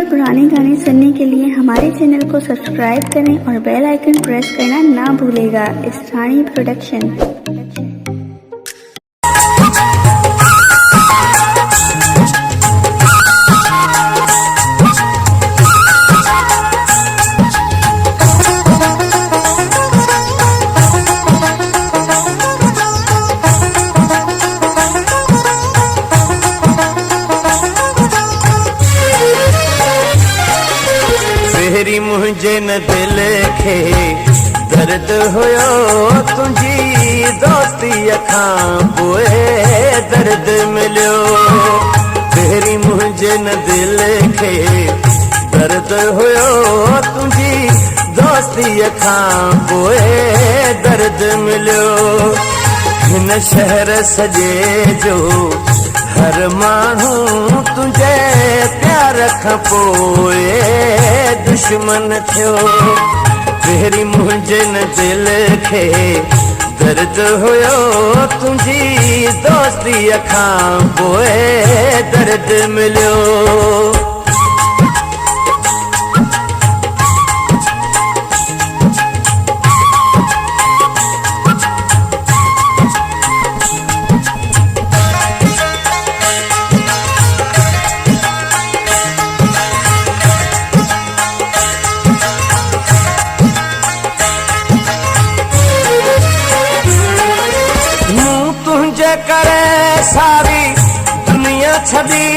और पुराने गाने सुनने के लिए हमारे चैनल को सब्सक्राइब करें और बेल आइकन प्रेस करना ना भूलेगा। स्थानीय प्रोडक्शन। तेरी मुझे न दिल खे दर्द हुयो तुझी दोस्ती अखां पोए दर्द मिलियो। तेरी मुझे न दिल खे दर्द हुयो तुझी दोस्ती अखां पोए दर्द मिलियो। हिन शहर सजे जो हर मानू तुझे प्यार खां पोए दुश्मन थियो। तेरी मुझे न दिल खे दर्द हुयो तुझी दोस्ती अखां पोए दर्द मिलियो। करे सारी दुनिया छदी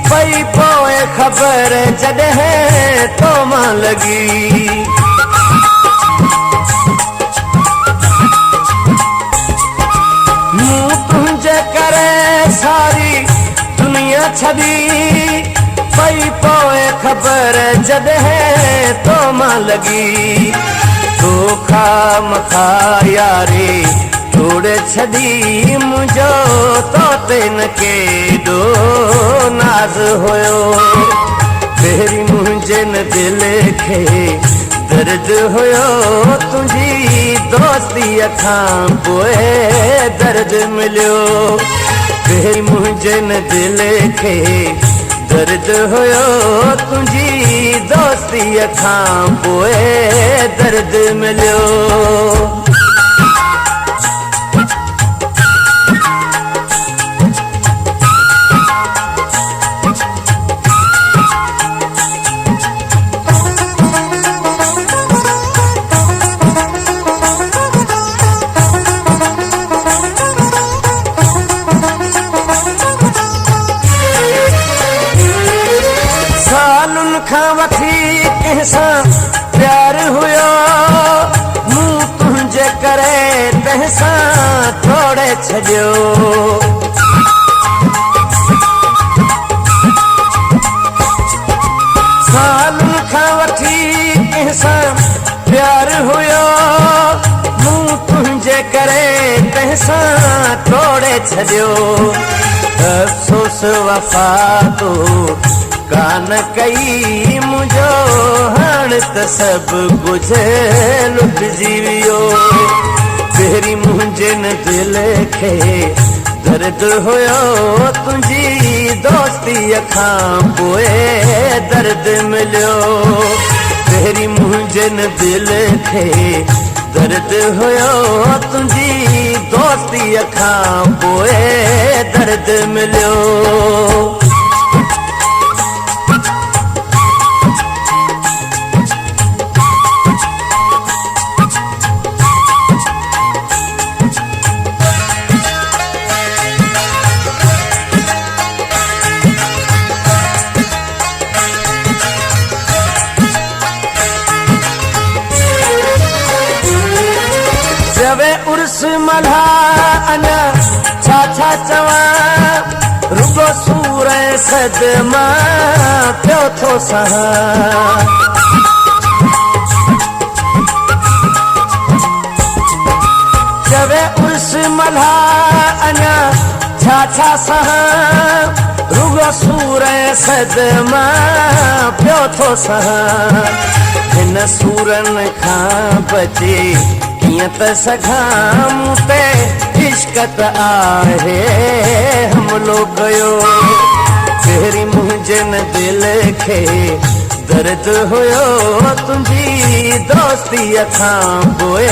पई पोए खबर जॾहिं तो मां लगी। मूं तुंहिंजे करे सारी दुनिया छदी पई पोए खबर जॾहिं तो मां लगी। तोखा मखा यारी छोड़ छदी मुझो तोते न केॾो नाज़ हुयो। तेरी मुझे न दिल खे दर्द हुयो तुझी दोस्ती अखां पोए दर्द मिलियो। तेरी मुझे न दिल खे दर्द हुयो तुझी दोस्ती अखां पोए दर्द मिलियो। सालुनि खां वठी कंहिंसां प्यार हुयो मूं तुंहिंजे करे तंहिंसां तोड़े छॾियो। सालुनि खां वठी कंहिंसां प्यार हुयो मूं तुंहिंजे करे तंहिंसां तोड़े छॾियो। अफ़सोस वफ़ा तो कान कई मुझो हाण त सभु कुझु लुटिजी वियो। तेरी मुझे न दिल खे दर्द हुयो तुझी दोस्ती अखां पोए दर्द मिलियो। तेरी मुझे न दिल खे दर्द हुयो तुझी दोस्ती अखां पोए दर्द मिलियो। जवे उर्स मल्हा अञा छा छा चवां रुगो सूर सदमा पियो थो सहां। जवे उर्स मल्हा अञा छा छा सहां रुगो सूर सदमा पियो थो सहां। हिन सूरनि खां बचे कीअं त सघां मूं ते इश्क त आहे हमलो कयो। तेरी मुंहिंजे न दिल खे दर्द हुयो तुंहिंजी दोस्तीअ खां पोइ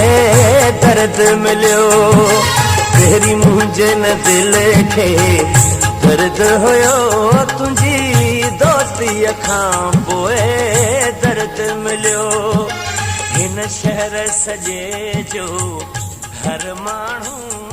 दर्द मिलियो तेरी मुंहिंजे न दिल खे दर्द हुयो तुंहिंजी दोस्तीअ खां पोइ दर्द मिलियो हिन शहर सॼे जो हर माण्हू